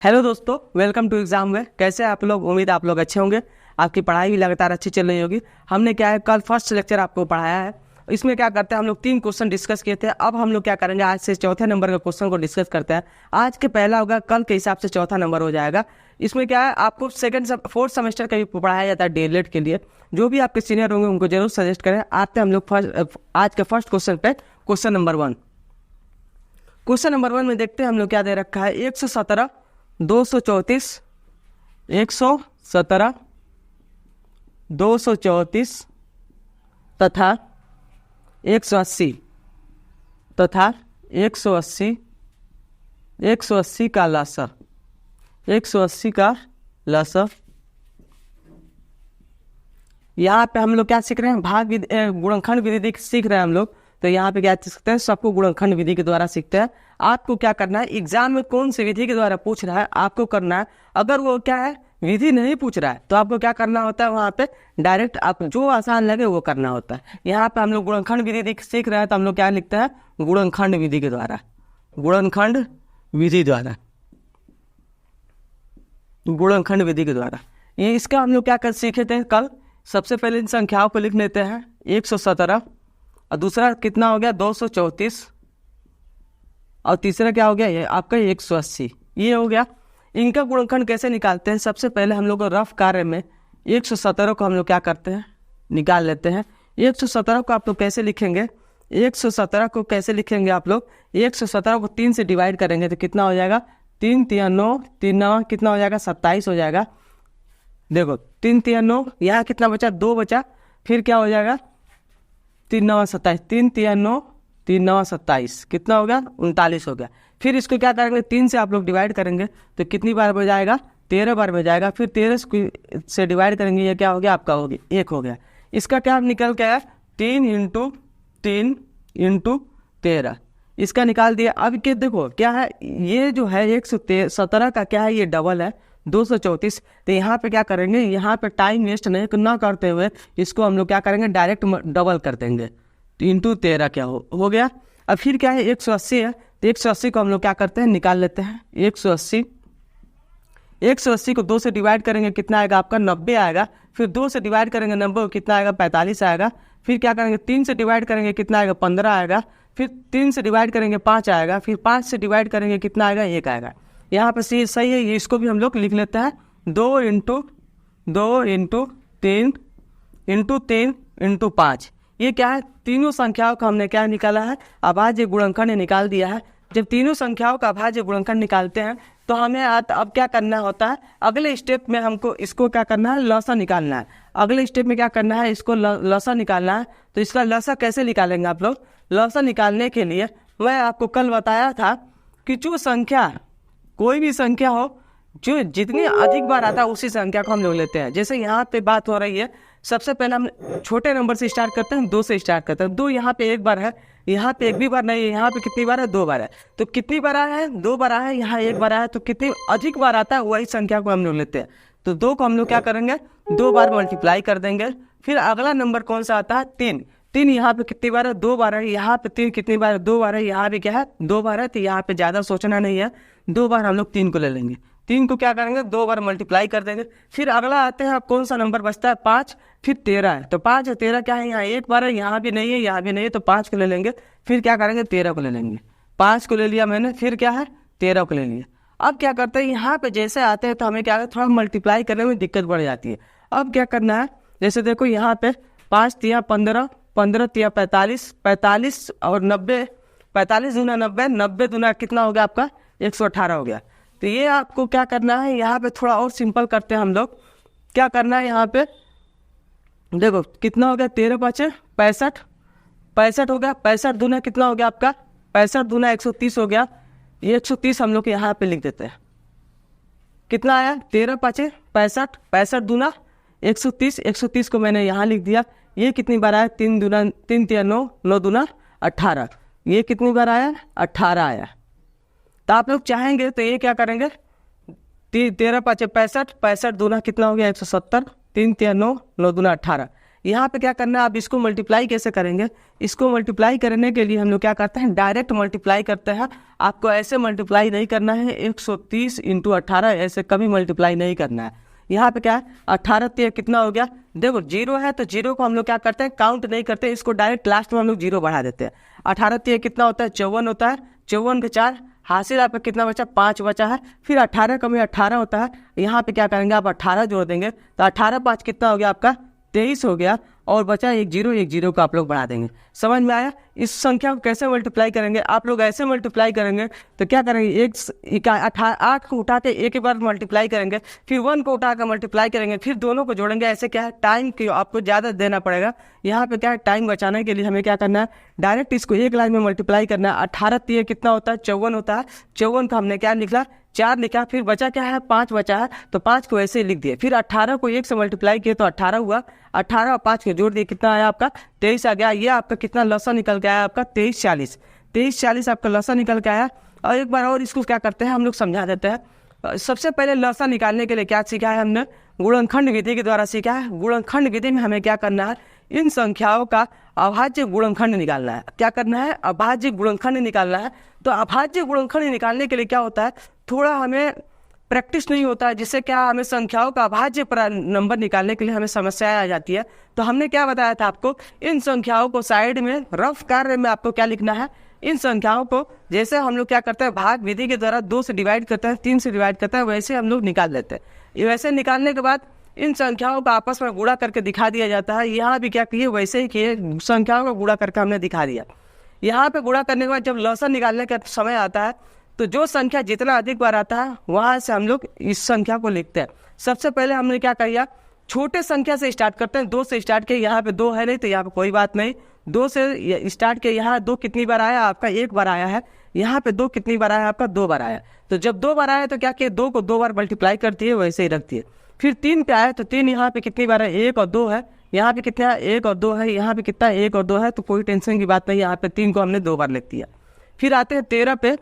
Hello दोस्तों, welcome to exam वे। कैसे हैं आप लोग? उम्मीद आप लोग अच्छे होंगे। आपकी पढ़ाई भी लगातार अच्छी चल रही होगी। हमने क्या है, कल फर्स्ट लेक्चर आपको पढ़ाया है। इसमें क्या करते हैं, हम लोग 3 क्वेश्चन डिस्कस किए थे। अब हम लोग क्या करेंगे, आज से चौथे नंबर का क्वेश्चन को डिस्कस करते हैं। आज के पहला होगा, कल के हिसाब से चौथा नंबर हो जाएगा। इसमें क्या है, आपको फोर्थ सेमेस्टर का भी पढ़ाया जाता है डीएलएड के लिए। जो भी आपके सीनियर होंगे उनको जरूर सजेस्ट करें। आते हैं हम लोग आज के फर्स्ट क्वेश्चन पे। क्वेश्चन नंबर 1 में देखते हैं हम लोग क्या दे रखा है। 117, 234, 117, 234 तथा 180 180 का लसर, 180 का लसर। यहाँ पे हम लोग क्या सीख रहे हैं, भाग विधि, गुणनखंड विधि सीख रहे हैं हम लोग। तो यहाँ पे क्या सीखते हैं, सबको गुणनखंड विधि के द्वारा सीखते हैं। आपको क्या करना है, एग्जाम में कौन सी विधि के द्वारा पूछ रहा है आपको करना है। अगर वो क्या है, विधि नहीं पूछ रहा है, तो आपको क्या करना होता है, वहाँ पे डायरेक्ट आप जो आसान लगे वो करना होता है। यहाँ पे हम लोग गुणनखंड विधि सीख रहे हैं, तो हम लोग क्या लिखते हैं, गुणनखंड विधि के द्वारा, गुणनखंड विधि द्वारा, गुणनखंड विधि के द्वारा। ये इसका हम लोग क्या कर सीखे थे कल। सबसे पहले इन संख्याओं को लिख लेते हैं। 117 और दूसरा कितना हो गया, 234 और तीसरा क्या हो गया, ये आपका 180। ये हो गया। इनका गुणनखंड कैसे निकालते हैं, सबसे पहले हम लोग रफ कार्य में 117 को हम लोग क्या करते हैं, निकाल लेते हैं। 117 को आप लोग कैसे लिखेंगे, 117 को कैसे लिखेंगे आप लोग, 117 को 3 से डिवाइड करेंगे तो कितना हो जाएगा, 3 3 9, 3 9 कितना हो जाएगा, 27 हो जाएगा। देखो 3 3 9, यहाँ कितना बचा, 2 बचा, फिर क्या हो जाएगा, 3 9 27, 3 3 9, 3 9 27 कितना हो गया, 39 हो गया। फिर इसको क्या करेंगे, 3 से आप लोग डिवाइड करेंगे तो कितनी बार हो जाएगा, 13 बार हो जाएगा। फिर 13 से डिवाइड करेंगे, ये क्या हो गया, आपका हो गया 1 हो गया। इसका क्या निकल के आया, 3 × 3 × 13 इसका निकाल दिया। अब क्या देखो क्या है, ये जो है 117 का क्या है, ये डबल है 234। तो यहाँ पे क्या करेंगे, यहाँ पे टाइम वेस्ट नहीं ना करते हुए इसको हम लोग क्या करेंगे, डायरेक्ट डबल कर देंगे। तो × 13 क्या हो गया। अब फिर क्या है, 180 है, तो 180 को हम लोग क्या करते हैं, निकाल लेते हैं। 180 को 2 से डिवाइड करेंगे, कितना आएगा आपका, 90 आएगा। फिर 2 से डिवाइड करेंगे 90 को कितना आएगा, 45 आएगा। फिर क्या करेंगे, 3 से डिवाइड करेंगे, कितना आएगा, 15 आएगा। फिर 3 से डिवाइड करेंगे 5 आएगा। फिर 5 से डिवाइड करेंगे कितना आएगा, 1 आएगा। यहाँ पर सही है, ये इसको भी हम लोग लिख लेते हैं। 2 × 3 × 5 ये क्या है, तीनों संख्याओं का हमने क्या निकाला है, अभाज्य गुणनखंड निकाल दिया है। जब तीनों संख्याओं का अभाज्य गुणनखंड निकालते हैं तो हमें अब क्या करना होता है, अगले स्टेप में हमको इसको क्या करना है, लसा निकालना है। अगले स्टेप में क्या करना है, इसको लसा निकालना है। तो इसका लसा कैसे निकालेंगे आप लोग, लसा निकालने के लिए मैं आपको कल बताया था कि जो संख्या, कोई भी संख्या हो, जो जितनी अधिक बार आता है उसी संख्या को हम लोग लेते हैं। जैसे यहाँ पे बात हो रही है, सबसे पहले हम छोटे नंबर से स्टार्ट करते हैं, 2 से स्टार्ट करते हैं। 2 यहाँ पे 1 बार है, यहाँ पे 1 भी बार नहीं है। यहाँ पे कितनी बार है, 2 बार है। तो कितनी बार आया है, 2 बार आया है। यहाँ 1 बार आया है, तो कितनी अधिक बार आता है वही संख्या को हम लोग लेते हैं। तो 2 को हम लोग क्या करेंगे, 2 बार मल्टीप्लाई कर देंगे। फिर अगला नंबर कौन सा आता है, 3। 3 यहाँ पे कितनी बार है, 2 बार है। यहाँ पे 3 कितनी बार है, 2 बार है। यहाँ पे क्या है, 2 बार है। तो यहाँ पे ज़्यादा सोचना नहीं है, 2 बार हम लोग 3 को ले लेंगे। 3 को क्या करेंगे, 2 बार मल्टीप्लाई कर देंगे। फिर अगला आते हैं, कौन सा नंबर बचता है, 5। फिर 13 है, तो 5 है, 13 क्या है, यहाँ 1 बार है, यहाँ भी नहीं है, यहाँ भी नहीं है, तो 5 को ले लेंगे। फिर क्या करेंगे, 13 को ले लेंगे। 5 को ले लिया मैंने, फिर क्या है, 13 को ले लिया। अब क्या करते हैं, यहाँ पे जैसे आते हैं तो हमें क्या, थोड़ा मल्टीप्लाई करने में दिक्कत बढ़ जाती है। अब क्या करना है, जैसे देखो यहाँ पे 5 × 15, 15 × 45, 45 और 90, 45 दूना 90, 90 दूना कितना हो गया आपका, 118 हो गया। तो ये आपको क्या करना है, यहाँ पे थोड़ा और सिंपल करते हैं हम लोग। क्या करना है, यहाँ पे देखो कितना हो गया, 13 × 5 = 65, 65 हो गया। 65 दूना कितना हो गया आपका, 65 दूना 130 हो गया। ये 130 हम लोग यहाँ पे लिख देते हैं। कितना आया, 13 × 5 = 65, 65 दूना 130, 130 को मैंने यहाँ लिख दिया। ये कितनी बार आया, 3 3 9, 9 दूना 18। ये कितनी बार आया, 18 आया। तो आप लोग चाहेंगे तो ये क्या करेंगे, 13 × 5 = 65, 65 दूना कितना हो गया, 170, 3 3 9, 9 दूना 18। यहाँ पे क्या करना है, आप इसको मल्टीप्लाई कैसे करेंगे, इसको मल्टीप्लाई करने के लिए हम लोग क्या करते हैं, डायरेक्ट मल्टीप्लाई करते हैं। आपको ऐसे मल्टीप्लाई नहीं करना है, 130 × 18 ऐसे कभी मल्टीप्लाई नहीं करना है। यहाँ पे क्या है, 18 3 कितना हो गया, देखो 0 है तो 0 को हम लोग क्या करते हैं, काउंट नहीं करते, इसको डायरेक्ट लास्ट में हम लोग 0 बढ़ा देते हैं। 18 3 कितना होता है, 54 होता है, 54 के 4 हासिल आपका कितना बचा, 5 बचा है। फिर 18 का में 18 होता है, यहाँ पे क्या करेंगे आप 18 जोड़ देंगे तो 18 5 कितना हो गया आपका, 23 हो गया, और बचा 1 0 को आप लोग बढ़ा देंगे। समझ में आया। इस संख्या को कैसे मल्टीप्लाई करेंगे, आप लोग ऐसे मल्टीप्लाई करेंगे तो क्या करेंगे, 8 को उठा के एक बार मल्टीप्लाई करेंगे, फिर 1 को उठा कर मल्टीप्लाई करेंगे, फिर दोनों को जोड़ेंगे। ऐसे क्या है, टाइम की आपको ज़्यादा देना पड़ेगा। यहाँ पे क्या है, टाइम बचाने के लिए हमें क्या करना है, डायरेक्ट इसको एक लाइन में मल्टीप्लाई करना है। 18 3 कितना होता है, 54 होता है। 54 का हमने क्या लिखा, 4 लिखा, फिर बचा क्या है, 5 बचा है, तो 5 को ऐसे ही लिख दिए। फिर 18 को 1 से मल्टीप्लाई किए तो 18 हुआ, 18 और 5 को जोड़ दिए, कितना आया आपका, 23 आ गया। ये आपका कितना लसा निकल के आया आपका, 23 40, 23 40 आपका लसा निकल के आया। और एक बार और इसको क्या करते हैं, हम लोग समझा देते हैं। सबसे पहले लसा निकालने के लिए क्या सीखा है हमने, गुणनखंड विधि के द्वारा सीखा है। गुणनखंड विधि में हमें क्या करना है, इन संख्याओं का अभाज्य गुणनखंड निकालना है। क्या करना है, अभाज्य गुणनखंड निकालना है। तो अभाज्य गुणनखंड निकालने के लिए क्या होता है, थोड़ा हमें प्रैक्टिस नहीं होता है, जिससे क्या हमें संख्याओं का अभाज्य नंबर निकालने के लिए हमें समस्याएं आ जाती है। तो हमने क्या बताया था आपको, इन संख्याओं को साइड में रफ कार्य में आपको क्या लिखना है, इन संख्याओं को जैसे हम लोग क्या करते हैं, भाग विधि के द्वारा 2 से डिवाइड करते हैं, 3 से डिवाइड करते हैं, वैसे हम लोग निकाल लेते हैं। वैसे निकालने के बाद इन संख्याओं को आपस में गुणा करके दिखा दिया जाता है। यहाँ भी क्या किए, वैसे ही किए, संख्याओं को गुणा करके हमने दिखा दिया। यहाँ पे गुणा करने के बाद जब लसा निकालने का समय आता है तो जो संख्या जितना अधिक बार आता है वहाँ से हम लोग इस संख्या को लिखते हैं। सबसे पहले हमने क्या किया, छोटे संख्या से स्टार्ट करते हैं, 2 से स्टार्ट किया। यहाँ पे 2 है नहीं तो यहाँ पे कोई बात नहीं, 2 से स्टार्ट किया। यहाँ 2 कितनी बार आया आपका, 1 बार आया है। यहाँ पे 2 कितनी बार आया आपका, 2 बार आया। तो जब 2 बार आया तो क्या किया, 2 को 2 बार मल्टीप्लाई करती है, वैसे ही रखती है। फिर 3 पे आया तो 3 यहाँ पे कितनी बार है, 1 और 2 है। यहाँ पे कितना है, 1 और 2 है। यहाँ पे कितना है, 1 और 2 है। तो कोई टेंशन की बात नहीं, यहाँ पे 3 को हमने 2 बार लिख दिया। फिर आते हैं 13 पे,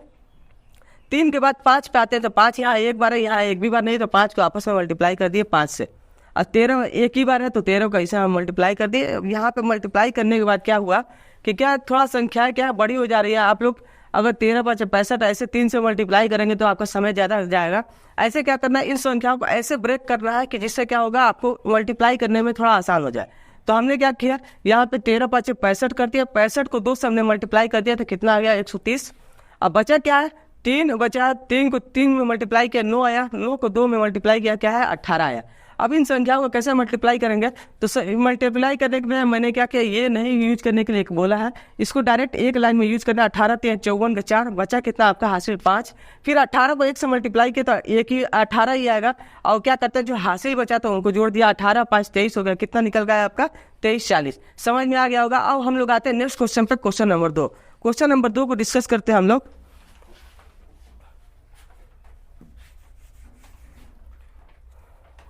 3 के बाद 5 पे आते हैं तो 5 यहाँ 1 बार है, यहाँ 1 भी बार नहीं, तो 5 को आपस में मल्टीप्लाई कर दिए 5 से। और 13 1 ही बार है तो 13 को ऐसे हम मल्टीप्लाई कर दिए। यहाँ पे मल्टीप्लाई करने के बाद क्या हुआ कि क्या थोड़ा संख्या क्या बड़ी हो जा रही है। आप लोग अगर 13 5 65 ऐसे 3 से मल्टीप्लाई करेंगे तो आपका समय ज़्यादा लग जाएगा। ऐसे क्या करना है, इन संख्याओं को ऐसे ब्रेक करना है कि जिससे क्या होगा, आपको मल्टीप्लाई करने में थोड़ा आसान हो जाए। तो हमने क्या किया, यहाँ पे 13 5 65 कर दिया, 65 को 2 से हमने मल्टीप्लाई कर दिया तो कितना आ गया, 130। अब बचा क्या है, 3 बचा, 3 को 3 में मल्टीप्लाई किया 9 आया, 9 को 2 में मल्टीप्लाई किया क्या है, 18 आया। अब इन संख्याओं को कैसे मल्टीप्लाई करेंगे, तो मल्टीप्लाई करने के लिए मैंने क्या किया, ये नहीं यूज करने के लिए बोला है, इसको डायरेक्ट एक लाइन में यूज करना। 18 3 54 का 4 बचा कितना आपका हासिल 5। फिर 18 को 1 से मल्टीप्लाई किया तो एक ही 18 ही आएगा। और क्या करते हैं, जो हासिल बचा तो उनको जोड़ दिया, 18 5 23 हो गया। कितना निकल गया आपका, 23 40। समझ में आ गया होगा। अब हम लोग आते हैं नेक्स्ट क्वेश्चन पे, क्वेश्चन नंबर 2। क्वेश्चन नंबर 2 को डिस्कस करते हैं हम लोग।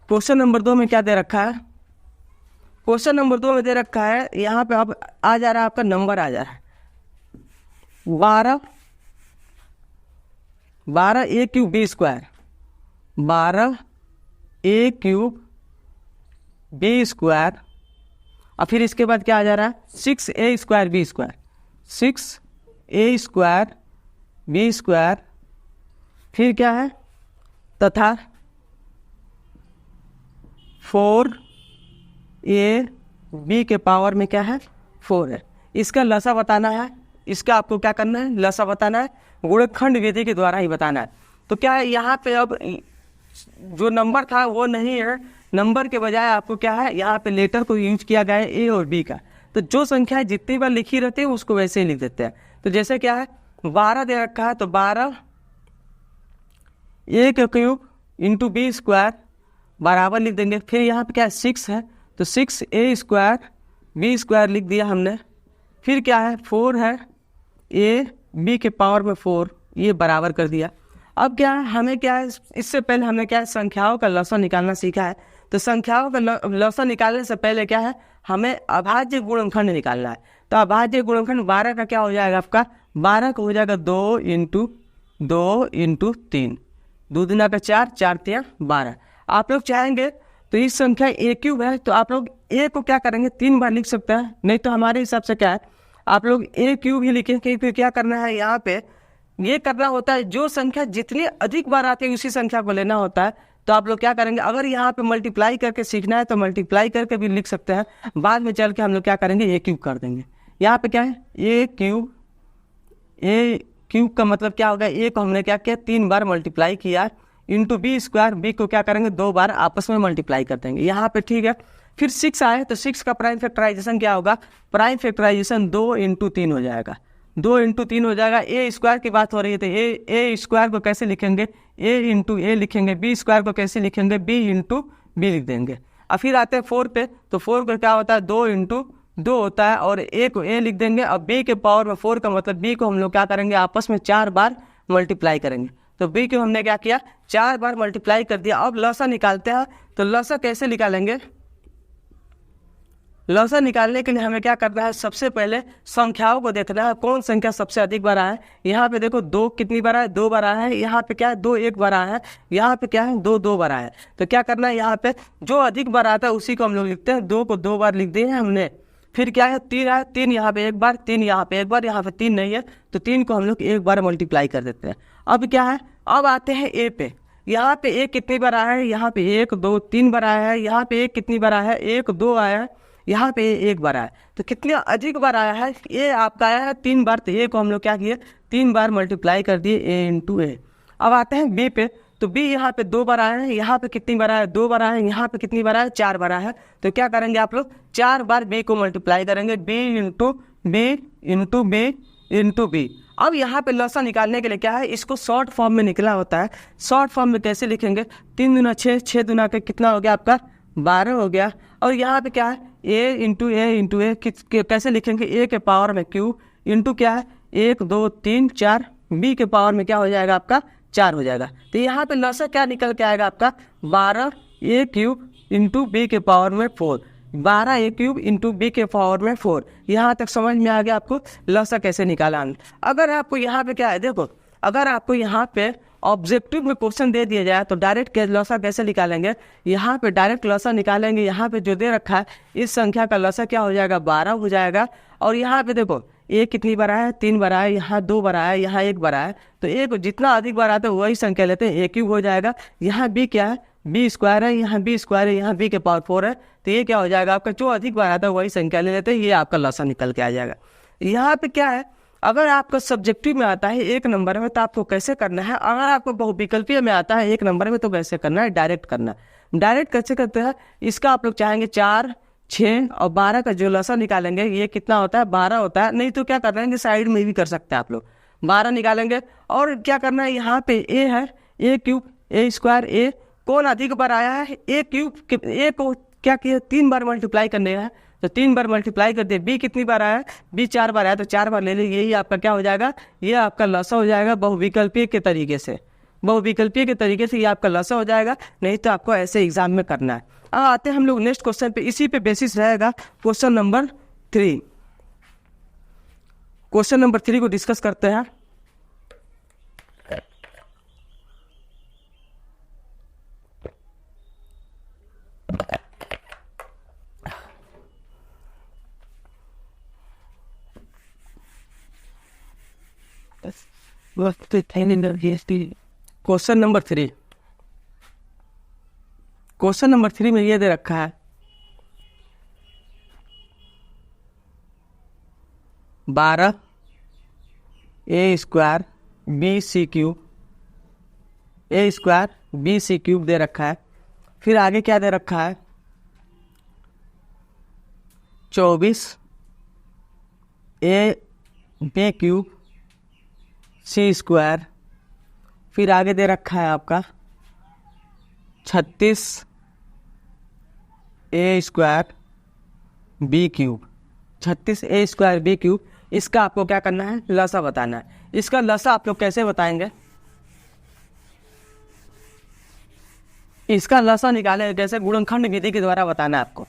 क्वेश्चन नंबर 2 में क्या दे रखा है, क्वेश्चन नंबर 2 में दे रखा है, यहाँ पे अब आ जा रहा है आपका नंबर आ जा रहा है 12 a cube b square, 12 a cube b square. और फिर इसके बाद क्या आ जा रहा है, 6a square b square, 6a square b square. फिर क्या है, तथा 4a b के पावर में क्या है, 4 है। इसका लसा बताना है, इसका आपको क्या करना है, लसा बताना है, गुणनखंड विधि के द्वारा ही बताना है। तो क्या है, यहाँ पे अब जो नंबर था वो नहीं है, नंबर के बजाय आपको क्या है, यहाँ पे लेटर को यूज किया गया है a और b का। तो जो संख्या जितनी बार लिखी रहती है उसको वैसे ही लिख देते हैं। तो जैसे क्या है, 12 दे रखा है तो 12 a का क्यूब इंटू b स्क्वायर बराबर लिख देंगे। फिर यहाँ पे क्या है, 6 है तो 6a स्क्वायर b स्क्वायर लिख दिया हमने। फिर क्या है, 4 है, a b के पावर में 4, ये बराबर कर दिया। अब क्या है, हमें क्या है, इससे पहले हमने क्या है, संख्याओं का लसा निकालना सीखा है। तो संख्याओं का लसा निकालने से पहले क्या है, हमें अभाज्य गुणनखंड निकालना है। तो अभाज्य गुणनखंड 12 का क्या हो जाएगा आपका, 12 का हो जाएगा 2 इंटू 3, 2 दूना का 4, 4 3 12। आप लोग चाहेंगे तो इस संख्या ए क्यूब है, तो आप लोग ए को क्या करेंगे 3 बार लिख सकते हैं, नहीं तो हमारे हिसाब से क्या है आप लोग ए क्यूब ही लिखें, क्योंकि क्या करना है यहाँ पे ये करना होता है जो संख्या जितनी अधिक बार आती है उसी संख्या को लेना होता है। तो आप लोग क्या करेंगे, अगर यहाँ पे मल्टीप्लाई करके सीखना है तो मल्टीप्लाई करके भी लिख सकते हैं, बाद में चल के हम लोग क्या करेंगे ए क्यूब कर देंगे। यहाँ पे क्या है ए क्यूब का मतलब क्या होगा, ए को हमने क्या किया 3 बार मल्टीप्लाई किया इंटू बी स्क्वायर, बी को क्या करेंगे 2 बार आपस में मल्टीप्लाई कर देंगे यहाँ पे, ठीक है। फिर 6 आए तो 6 का प्राइम फैक्टराइजेशन क्या होगा, प्राइम फैक्टराइजेशन 2 इंटू 3 हो जाएगा, 2 इंटू 3 हो जाएगा। ए स्क्वायर की बात हो रही है तो ए स्क्वायर को कैसे लिखेंगे, ए इंटू ए लिखेंगे, बी स्क्वायर को कैसे लिखेंगे, बी इंटू बी लिख देंगे। और फिर आते हैं 4 पे, तो 4 को क्या होता है 2 इंटू 2 होता है, और ए को ए लिख देंगे। और बी के पावर में 4 का मतलब बी को हम लोग क्या करेंगे आपस में 4 बार मल्टीप्लाई करेंगे। तो बी को हमने क्या किया 4 बार मल्टीप्लाई कर दिया। अब लसा निकालते हैं, तो लसा कैसे निकालेंगे, लसा निकालने के लिए हमें क्या करना है, सबसे पहले संख्याओं को देखना है कौन संख्या सबसे अधिक बार आया है। यहाँ पे देखो 2 कितनी बार आया, 2 बार आया है। यहाँ पे क्या है 2 1 बार आया है। यहाँ पे क्या है 2 2 बार आया है। तो क्या करना है, यहाँ पे जो अधिक बार आता है उसी को हम लोग लिखते हैं, 2 को 2 बार लिख दिए हैं हमने। फिर क्या है 3 आया, 3 यहाँ पे 1 बार, 3 यहाँ पे 1 बार, यहाँ पे 3 नहीं है तो 3 को हम लोग 1 बार मल्टीप्लाई कर देते हैं। अब क्या है, अब आते हैं ए पे। यहाँ पे ए कितनी बार आया है, यहाँ पे 1 2 3 बार आया है। यहाँ पे ए कितनी बार आया है, 1 2 आया है। यहाँ पे 1 बार आया है। तो कितने अधिक बार आया है, ये आपका आया है 3 बार, तो ए को हम लोग क्या किए 3 बार मल्टीप्लाई कर दिए ए इंटू ए। अब आते हैं बी पे, तो बी यहाँ पे 2 बार आया है। यहाँ पे कितनी बार आया है 2 बार आया है। यहाँ पे कितनी बार आया है 4 बार आया है। तो क्या करेंगे आप लोग 4 बार बी को मल्टीप्लाई करेंगे, B into B into B into B. अब यहाँ पे लसा निकालने के लिए क्या है, इसको शॉर्ट फॉर्म में निकला होता है। शॉर्ट फॉर्म में कैसे लिखेंगे, 3 दूना 6, 6 दूना का कितना हो गया आपका 12 हो गया। और यहाँ पे क्या है ए इंटू ए कैसे लिखेंगे, ए के पावर में क्यू इंटू क्या है 1 2 3 4, बी के पावर में क्या हो जाएगा आपका 4 हो जाएगा। तो यहाँ पे लसा क्या निकल के आएगा आपका 12 ए क्यूब इंटू बी के पावर में 4, 12 ए क्यूब इंटू बी के पावर में 4। यहाँ तक समझ में आ गया आपको लसा कैसे निकाला। अगर आपको यहाँ पे क्या है देखो, अगर आपको यहाँ पे ऑब्जेक्टिव में क्वेश्चन दे दिया जाए तो डायरेक्ट लसा कैसे निकालेंगे, यहाँ पे डायरेक्ट लसा निकालेंगे। यहाँ पे जो दे रखा है इस संख्या का लसा क्या हो जाएगा 12 हो जाएगा। और यहाँ पे देखो ए कितनी बार आया है 3 बार आया, यहाँ 2 बार आया, यहाँ 1 बार आया। तो ए को जितना अधिक बार आता है वही संख्या लेते हैं, ए क्यूब हो जाएगा। यहाँ बी क्या है बी स्क्वायर है, यहाँ बी स्क्वायर है, यहाँ बी के पावर 4 है। तो ये क्या हो जाएगा आपका जो अधिक बार आता है वही संख्या ले लेते हैं, ये आपका लसा निकल के आ जाएगा। यहाँ पे क्या है, अगर आपका सब्जेक्टिव में आता है 1 नंबर में तो आपको कैसे करना है, अगर आपको बहुविकल्पीय में आता है 1 नंबर में तो कैसे करना है, डायरेक्ट करना है। डायरेक्ट कैसे करते हैं, इसका आप लोग चाहेंगे 4 6 और 12 का जो लसा निकालेंगे ये कितना होता है 12 होता है। नहीं तो क्या कर लेंगे साइड में भी कर सकते हैं आप लोग, 12 निकालेंगे। और क्या करना है, यहाँ पे ए है ए क्यूब ए स्क्वायर, ए कौन अधिक बार आया है ए क्यूब, ए को क्या किया 3 बार मल्टीप्लाई करने है तो 3 बार मल्टीप्लाई कर दिए। बी कितनी बार आया है, बी 4 बार आया तो 4 बार ले लीजिए, यही आपका क्या हो जाएगा, ये आपका लसा हो जाएगा बहुविकल्पीय के तरीके से। बहुविकल्पीय के तरीके से ये आपका लसा हो जाएगा, नहीं तो आपको ऐसे एग्जाम में करना है। आते हैं हम लोग नेक्स्ट क्वेश्चन पे, इसी पे बेसिस रहेगा क्वेश्चन नंबर 3। क्वेश्चन नंबर 3 को डिस्कस करते हैं। क्वेश्चन नंबर 3, क्वेश्चन नंबर 3 में ये दे रखा है 12 A square B C cube, A square B C cube दे रखा है। फिर आगे क्या दे रखा है 24 A B cube C square. फिर आगे दे रखा है आपका 36 A square B cube, 36 A square B cube. इसका आपको क्या करना है लसा बताना है। इसका लसा आप लोग कैसे बताएंगे, इसका लसा निकाले जैसे गुणनखंड विधि के द्वारा बताना है आपको।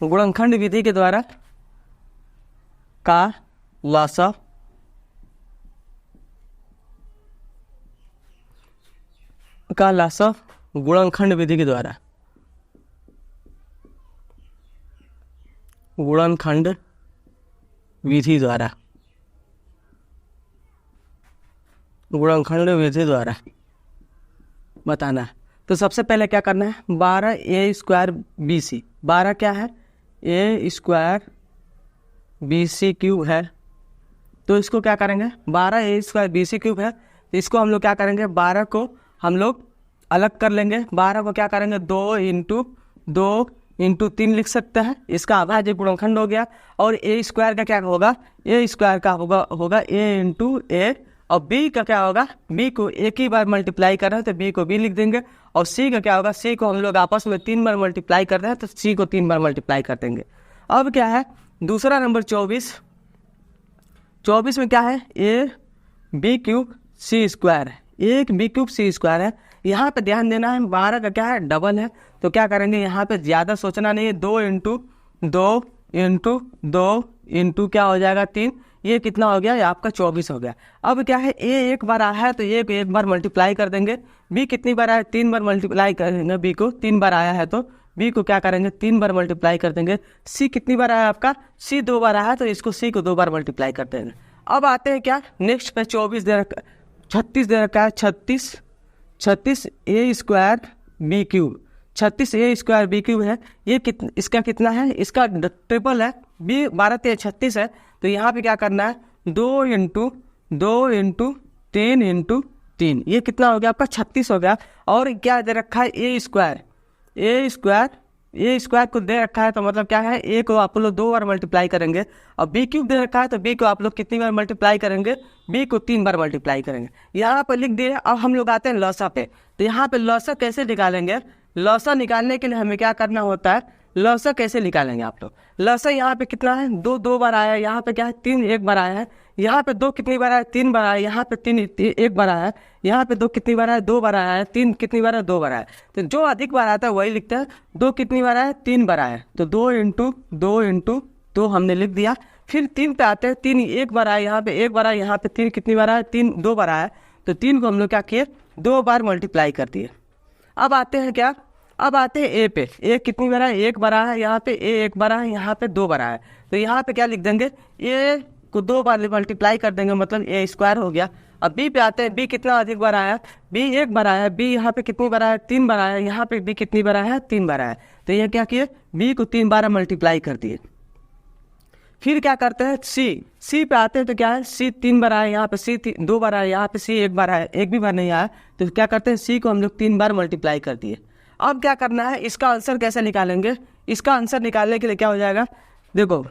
गुणनखंड विधि के द्वारा का लसा गुणनखंड विधि के द्वारा गुणनखंड विधि द्वारा, गुणनखंड विधि द्वारा बताना है। तो सबसे पहले क्या करना है, 12a² BC, 12 क्या है, a² BC क्यूब है। तो इसको क्या करेंगे, 12a² BC क्यूब है, तो इसको हम लोग क्या करेंगे, 12 को हम लोग अलग कर लेंगे। 12 को क्या करेंगे, 2 × 3 लिख सकते हैं, इसका अभाज्य गुणनखंड हो गया। और a² का क्या होगा, a² का होगा a × a, और b का क्या होगा, b को एक ही बार मल्टीप्लाई कर रहे हैं तो b को b लिख देंगे। और c का क्या होगा, c को हम लोग आपस में 3 बार मल्टीप्लाई कर रहे हैं तो c को 3 बार मल्टीप्लाई कर देंगे। अब क्या है, दूसरा नंबर 24 में क्या है, a³ c² है, 1b³ c² है। यहाँ पे ध्यान देना है, 12 का क्या है, डबल है, तो क्या करेंगे, यहाँ पे ज़्यादा सोचना नहीं है, 2 × 2 × 2 × क्या हो जाएगा, 3, ये कितना हो गया, ये आपका 24 हो गया। अब क्या है, a एक बार आया है तो a को एक बार मल्टीप्लाई कर देंगे, b कितनी बार आया है, 3 बार मल्टीप्लाई करेंगे, b को 3 बार आया है तो b को क्या करेंगे, 3 बार मल्टीप्लाई कर देंगे। c कितनी बार आया है आपका, c 2 बार आया है तो इसको c को 2 बार मल्टीप्लाई कर देंगे। अब आते हैं क्या, नेक्स्ट पे 36 दे रखा है, 36 a² b³ 36 a² b³ है, ये इसका कितना है, इसका ट्रिपल है, b 12 × 36 है। तो यहाँ पे क्या करना है, 2 × 3 × 3, ये कितना हो गया आपका, 36 हो गया। और क्या दे रखा है, a² को दे रखा है, तो मतलब क्या है, a को आप लोग 2 बार मल्टीप्लाई करेंगे, और b³ दे रखा है तो b को आप लोग कितनी बार मल्टीप्लाई करेंगे, b को 3 बार मल्टीप्लाई करेंगे। यहाँ पर लिख दिए। अब हम लोग आते हैं लसा पे। तो यहाँ पे लसा कैसे निकालेंगे, लसा निकालने के लिए हमें क्या करना होता है, लसा कैसे निकालेंगे आप लोग, लसा यहाँ पे कितना है, 2 बार आया है, यहाँ पे क्या है, 3 एक बार आया है, यहाँ पे 2 कितनी बार आया, 3 बार आया, यहाँ पे 3 एक बार आया है, यहाँ पे 2 कितनी बार आया, 2 बार आया है, 3 कितनी बार है, 2 बार आया है। तो जो अधिक बार आता है वही लिखते हैं। 2 कितनी बार आया, 3 बार आया है, तो 2 × 2 हमने लिख दिया। फिर 3 पे आते हैं, 3 एक बार आया, यहाँ पे 1 बार आया, यहाँ पे 3 कितनी बार आया, 3 2 बार आया, तो 3 को हम लोग क्या किए, 2 बार मल्टीप्लाई कर दिए। अब आते हैं क्या, अब आते हैं ए पे। ए कितनी बार है, 1 बार आया है, यहाँ पे ए 1 बार है, यहाँ पे 2 बार आया है, तो यहाँ पे क्या लिख देंगे, ए को 2 बार मल्टीप्लाई कर देंगे, मतलब a² हो गया। अब बी पे आते हैं, बी कितना अधिक बार आया, बी 1 बार आया, बी यहाँ पे कितनी बार आया, 3 बार आया, यहाँ पे बी कितनी बार आया, 3 बार आया, तो ये क्या किए, बी को 3 बार मल्टीप्लाई कर दिए। फिर क्या करते हैं, सी पे आते हैं, तो क्या है, सी 3 बार आया, यहाँ पे सी 2 बार आया, यहाँ पे सी 1 बार आया, एक भी बार नहीं आया, तो क्या करते हैं, सी को हम लोग 3 बार मल्टीप्लाई कर दिए। अब क्या करना है, इसका आंसर कैसे निकालेंगे, इसका आंसर निकालने के लिए क्या हो जाएगा, देखो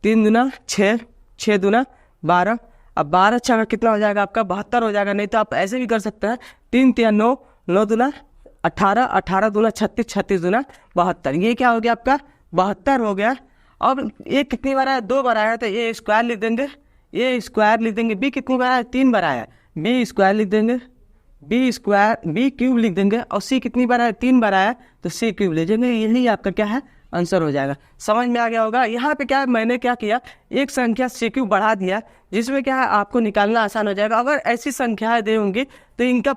3 दूना 6, 6 दूना 12, अब 12 अच्छा का कितना हो जाएगा आपका, 72 हो जाएगा। नहीं तो आप ऐसे भी कर सकते हैं, 3 × 9, 9 दूना 18, 18 दूना 36, 36 दूना 72, ये क्या हो गया आपका, 72 हो गया। अब ये कितनी बार आया, 2 बार आया, तो a² लिख देंगे, a² लिख देंगे। b कितनी बार आया, 3 बार आया, b² लिख देंगे, b³ लिख देंगे। और c कितनी बार आया, 3 बार आया, तो c³ ले जाएंगे। यही आपका क्या है, आंसर हो जाएगा। समझ में आ गया होगा। यहाँ पे क्या है, मैंने क्या किया, एक संख्या c³ बढ़ा दिया, जिसमें क्या है आपको निकालना आसान हो जाएगा। अगर ऐसी संख्याएं दे होंगी तो इनका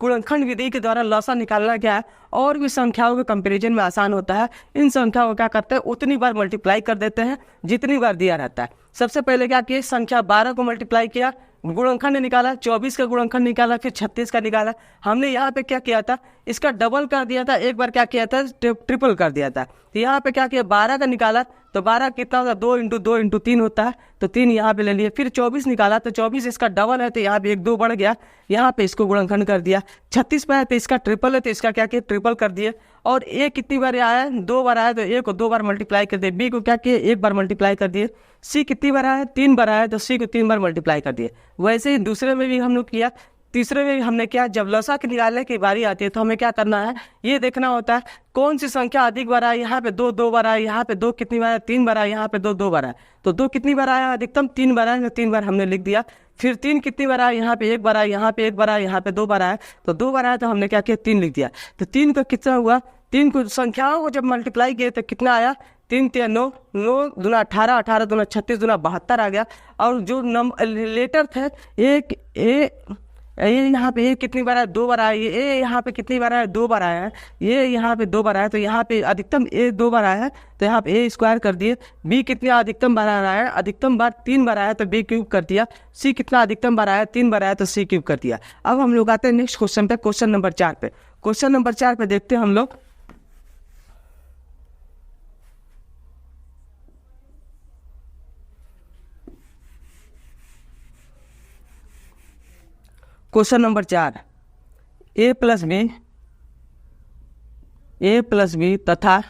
गुणनखंड विधि के द्वारा लसा निकालना क्या है, और भी संख्याओं के कंपैरिजन में आसान होता है। इन संख्याओं को क्या करते हैं, उतनी बार मल्टीप्लाई कर देते हैं जितनी बार दिया रहता है। सबसे पहले क्या किया, संख्या 12 को मल्टीप्लाई किया, गुणनखंड निकाला, 24 का गुणनखंड निकाला, फिर 36 का निकाला। हमने यहाँ पे क्या किया था, इसका डबल कर दिया था, एक बार क्या किया था, ट्रिपल कर दिया था। तो यहाँ पे क्या किया, 12 का निकाला, तो 12 कितना होता है, 2 × 2 × 3 होता है, तो 3 यहाँ पे ले लिए। फिर 24 निकाला, तो 24 इसका डबल है, तो यहाँ पे 1 2 बढ़ गया, यहाँ पे इसको गुणनखंड कर दिया। 36 पे है तो इसका ट्रिपल है, तो इसका क्या किया, ट्रिपल कर दिए। और ए कितनी बार आया, 2 बार आया, तो ए को 2 बार मल्टीप्लाई कर दिए, बी को क्या किए, 1 बार मल्टीप्लाई कर दिए। सी कितनी बार आया, 3 बार आया, तो सी को 3 बार मल्टीप्लाई कर दिए। वैसे ही दूसरे में भी हम लोग किया, तीसरे में भी हमने क्या, जब लसा के निकालने की बारी आती है तो हमें क्या करना है, ये देखना होता है कौन सी संख्या अधिक बार आया। यहाँ पे 2 बार आया, यहाँ पे 2 कितनी बार आया, 3 बार आया, यहाँ पे 2 बार आया, तो 2 कितनी बार आया, अधिकतम 3 बार आया, तो 3 बार हमने लिख दिया। फिर 3 कितनी बार आया, यहाँ पे 1 बार आया, यहाँ पे 1 बार आया, यहाँ पे 2 बार आया, तो 2 बार आया, तो हमने क्या किया, 3 लिख दिया। तो 3 का कितना हुआ, 3 को संख्याओं को जब मल्टीप्लाई किए तो कितना आया, 3 × 9, 9 दूना 18, 18 दूना 36 दूना 72 आ गया। और जो लेटर थे, ये यहाँ पे ए कितनी बार आया, 2 बार आया, ये ए यहाँ पे कितनी बार आया, 2 बार आया है, ये यहाँ पे 2 बार आया, तो यहाँ पे अधिकतम ए 2 बार आया है, तो यहाँ पे ए स्क्वायर कर दिए। बी कितना अधिकतम बार आया है, अधिकतम बार 3 बार आया, तो बी क्यूब कर दिया। सी कितना अधिकतम बार आया, 3 बार आया, तो सी क्यूब कर दिया। अब हम लोग आते हैं नेक्स्ट क्वेश्चन पे, क्वेश्चन नंबर 4 पे। क्वेश्चन नंबर 4 पे देखते हैं हम लोग। क्वेश्चन नंबर 4, ए प्लस बी तथा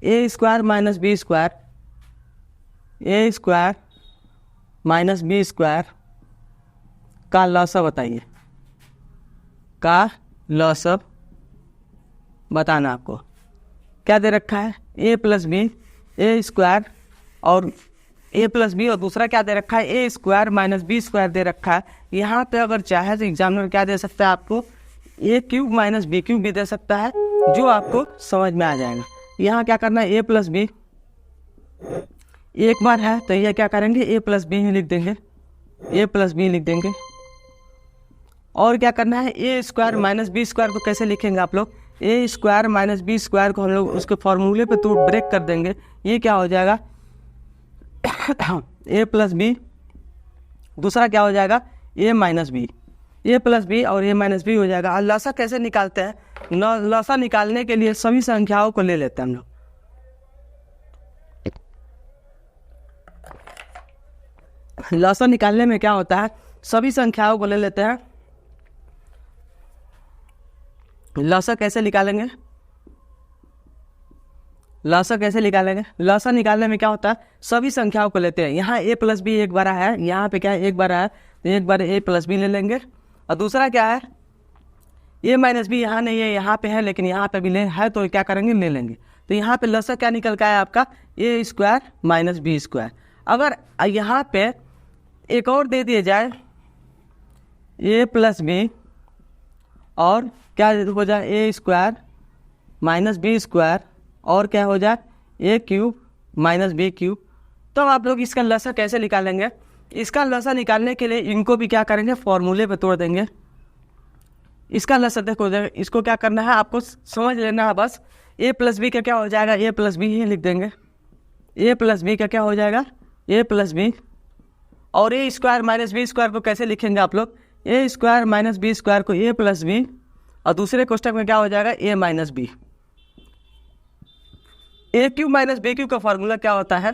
ए स्क्वायर माइनस बी स्क्वायर का लॉसअ बताइए, का लॉसअ बताना। आपको क्या दे रखा है, ए प्लस बी, ए स्क्वायर और ए प्लस बी, और दूसरा क्या दे रखा है, A square minus B square दे रखा है। यहाँ पे अगर चाहे तो एग्जामिनर क्या दे सकता है आपको, ए क्यूब माइनस बी क्यूब भी दे सकता है, जो आपको समझ में आ जाएगा। यहाँ क्या करना है, ए प्लस बी एक बार है, तो ये क्या करेंगे, ए प्लस बी ही लिख देंगे, ए प्लस बी लिख देंगे। और क्या करना है, A square minus B square को कैसे लिखेंगे आप लोग, ए स्क्वायर माइनस बी स्क्वायर को हम लोग उसके फॉर्मूले पे तो ब्रेक कर देंगे। ये क्या हो जाएगा, ए प्लस बी, दूसरा क्या हो जाएगा, A minus B, A plus B और ए माइनस बी हो जाएगा। और लॉसा कैसे निकालते हैं, लॉसा निकालने के लिए सभी संख्याओं को ले लेते हैं हम लोग। लॉसा निकालने में क्या होता है, सभी संख्याओं को ले लेते हैं। लॉसा कैसे निकालेंगे, लॉसा कैसे निकालेंगे, लॉसा निकालने में क्या होता है, सभी संख्याओं को लेते हैं। यहाँ ए प्लस बी एक बार है, यहाँ पे क्या है, एक बार है, तो एक बार ए प्लस बी ले लेंगे। और दूसरा क्या है, ए माइनस बी यहाँ नहीं है, यहाँ पे है, लेकिन यहाँ पे भी ले है, तो क्या करेंगे, ले लेंगे। तो यहाँ पे लॉसा क्या निकल का है आपका, A square minus B square. अगर यहाँ पे एक और दे दिया जाए, ए प्लस बी और क्या हो जाए, ए स्क्वायर माइनस बी स्क्वायर और क्या हो जाए, ए क्यूब माइनस बी क्यूब, तो आप लोग इसका लॉसा कैसे निकालेंगे। इसका लॉसा निकालने के लिए इनको भी क्या करेंगे, फॉर्मूले पे तोड़ देंगे। इसका लॉसा देखो, इसको क्या करना है, आपको समझ लेना है बस। ए प्लस बी का क्या हो जाएगा, ए प्लस बी ही लिख देंगे, ए प्लस बी का क्या हो जाएगा, ए प्लस बी। और ए स्क्वायर माइनस बी स्क्वायर को कैसे लिखेंगे आप लोग, ए स्क्वायर माइनस बी स्क्वायर को ए प्लस बी, और दूसरे कोष्टक में क्या हो जाएगा, A minus B. A cube minus B cube का फॉर्मूला क्या होता है,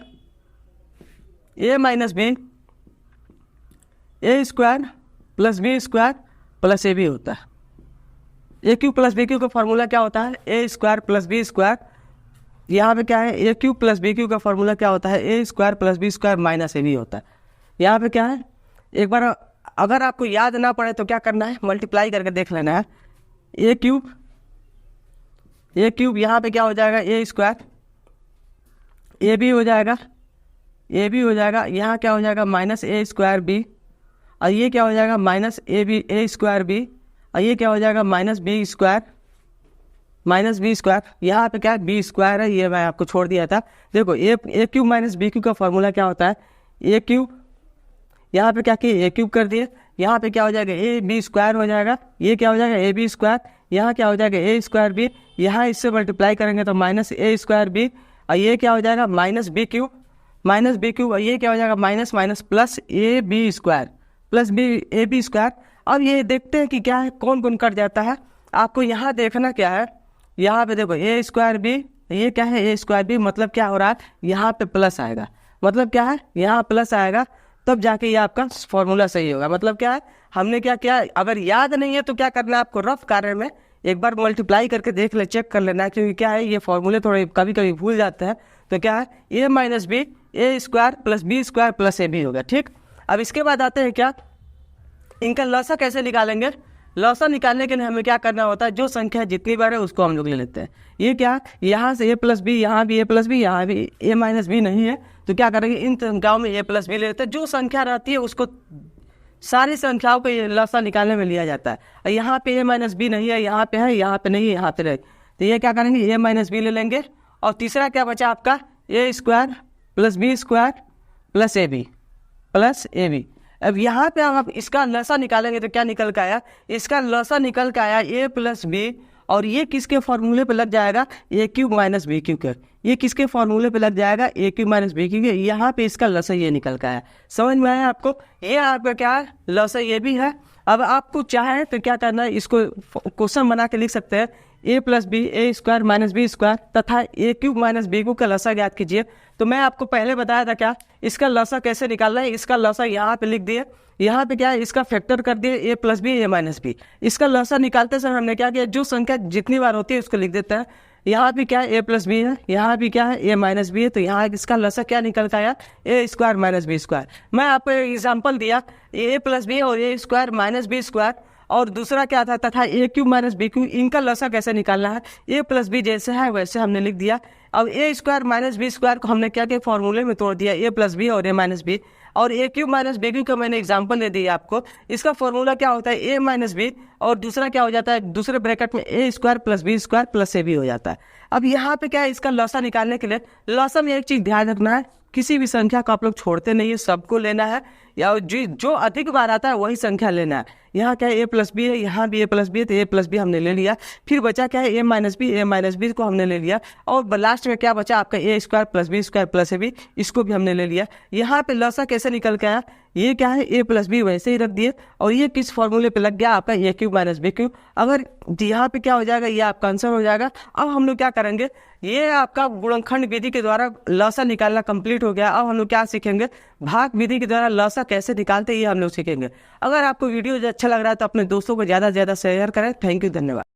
A minus B, A square plus B square plus A B होता है। A cube plus B cube का फॉर्मूला क्या होता है, A square plus B square. यहाँ पे क्या है, A cube plus B cube का फॉर्मूला क्या होता है, A square plus B square minus A B होता है। यहाँ पे क्या है, एक बार अगर आपको याद ना पड़े तो क्या करना है, मल्टीप्लाई करके देख लेना है। ए क्यूब यहाँ पे क्या हो जाएगा, ए स्क्वायर, ए बी हो जाएगा, ए बी हो जाएगा। यहाँ क्या हो जाएगा, माइनस ए स्क्वायर बी, और ये क्या हो जाएगा, माइनस ए स्क्वायर बी, और ये क्या हो जाएगा, माइनस बी स्क्वायर यहाँ पे क्या है, बी स्क्वायर है, ये मैं आपको छोड़ दिया था। देखो ए क्यूब माइनस बी क्यूब का फॉर्मूला क्या होता है, ए क्यूब, यहाँ पे क्या किए, ए क्यूब कर दिए। यहाँ पे क्या हो जाएगा, ए बी स्क्वायर हो जाएगा, ये क्या हो जाएगा, ए बी स्क्वायर। यहाँ क्या हो जाएगा, ए स्क्वायर बी, यहाँ इससे मल्टीप्लाई करेंगे तो माइनस ए स्क्वायर बी, और ये क्या हो जाएगा, माइनस बी क्यूब, और ये क्या हो जाएगा, minus minus plus A B square plus B A B square. अब ये देखते हैं कि क्या है, कौन कौन कट जाता है। आपको यहाँ देखना क्या है, यहाँ पे देखो ए स्क्वायर बी, ये क्या है, ए स्क्वायर बी, मतलब क्या हो रहा है, यहाँ पे प्लस आएगा, मतलब क्या है, यहाँ प्लस आएगा, तब जाके ये आपका फॉर्मूला सही होगा। मतलब क्या है, हमने क्या किया, अगर याद नहीं है तो क्या करना है आपको, रफ कार्य में एक बार मल्टीप्लाई करके देख ले, चेक कर लेना है, क्योंकि क्या है, ये फॉर्मूले थोड़े कभी कभी भूल जाते हैं। तो क्या है, A minus B, A square plus B square plus A B होगा, ठीक। अब इसके बाद आते हैं क्या, इनका लॉसा कैसे निकालेंगे। लॉसा निकालने के लिए हमें क्या करना होता है, जो संख्या जितनी बार है उसको हम लोग ले लेते हैं। ये क्या, यहाँ से ए प्लस बी, यहाँ भी ए प्लस बी, यहाँ भी ए माइनस बी नहीं है, तो क्या करेंगे, इन संख्याओं में ए प्लस बी ले लेते हैं। जो संख्या रहती है उसको, सारी संख्याओं को ये लॉसा निकालने में लिया जाता है। यहाँ पे ए माइनस बी नहीं है, यहाँ पे है, यहाँ पे नहीं है, यहाँ पे रहे, तो ये क्या करेंगे, ए माइनस बी ले लेंगे। और तीसरा क्या बचा आपका, A square plus B square plus A B. अब यहाँ पे आप इसका लसा निकालेंगे तो क्या निकल के आया, इसका लसा निकल के आया ए प्लस बी, और ये किसके फॉर्मूले पे लग जाएगा, ए क्यूब माइनस बी क्यूब। ये किसके फॉर्मूले पे लग जाएगा, ए क्यूब माइनस बी क्यूब। यहाँ पे इसका लसा ये निकल के आया। समझ में आया आपको, ये आपका क्या है, लसा ये भी है। अब आपको चाहे तो क्या करना है, इसको क्वेश्चन बना के लिख सकते हैं, ए plus B A square minus B square तथा ए क्यूब माइनस बी क्यूब का लसा ज्ञात कीजिए। तो मैं आपको पहले बताया था क्या, इसका लसा कैसे निकालना है। इसका लसा यहाँ पे लिख दिए, यहाँ पे क्या है, इसका फैक्टर कर दिए ए प्लस बी ए माइनस बी। इसका लसा निकालते समय हमने क्या किया, जो संख्या जितनी बार होती है उसको लिख देते हैं। यहाँ भी क्या है, ए प्लस बी है, यहाँ भी क्या है, ए माइनस बी है। तो यहाँ इसका लसा क्या निकल के आया, ए स्क्वायर माइनस बी स्क्वायर। मैं आपको एग्जाम्पल दिया, ए प्लस बी और ए स्क्वायर माइनस बी स्क्वायर, और दूसरा क्या था, तथा ए क्यूब माइनस बी क्यूब, इनका लसा कैसे निकालना है। ए प्लस बी जैसे है वैसे हमने लिख दिया। अब ए स्क्वायर माइनस बी स्क्वायर को हमने क्या किया, फॉर्मूले में तोड़ दिया, ए प्लस बी और ए माइनस बी। और ए क्यूब माइनस बी क्यूब का मैंने एग्जांपल दे दिया आपको। इसका फॉर्मूला क्या होता है, ए माइनस बी, और दूसरा क्या हो जाता है, दूसरे ब्रैकेट में A square plus B square plus A B हो जाता है। अब यहाँ पे क्या है, इसका लसा निकालने के लिए लसा में एक चीज ध्यान रखना है, किसी भी संख्या को आप लोग छोड़ते नहीं है, सबको लेना है, या जो अधिक बार आता है वही संख्या लेना है। यहाँ क्या है, ए प्लस बी है, यहाँ भी ए प्लस बी है, तो ए प्लस बी हमने ले लिया। फिर बचा क्या है, ए माइनस बी को हमने ले लिया। और लास्ट में क्या बचा आपका, A square plus B square plus A B, इसको भी हमने ले लिया। यहाँ पे लसा कैसे निकल के आया, ये क्या है, ए प्लस बी वैसे ही रख दिए, और ये किस फॉर्मूले पे लग गया आपका, ए क्यूब माइनस बी क्यूब। अगर यहाँ पे क्या हो जाएगा, ये आपका आंसर हो जाएगा। अब हम लोग क्या करेंगे, ये आपका गुणनखंड विधि के द्वारा लसा निकालना कंप्लीट हो गया। अब हम लोग क्या सीखेंगे, भाग विधि के द्वारा लसा कैसे निकालते हैं, ये हम लोग सीखेंगे। अगर आपको वीडियो अच्छा लग रहा है तो अपने दोस्तों को ज़्यादा से ज़्यादा शेयर करें। थैंक यू, धन्यवाद।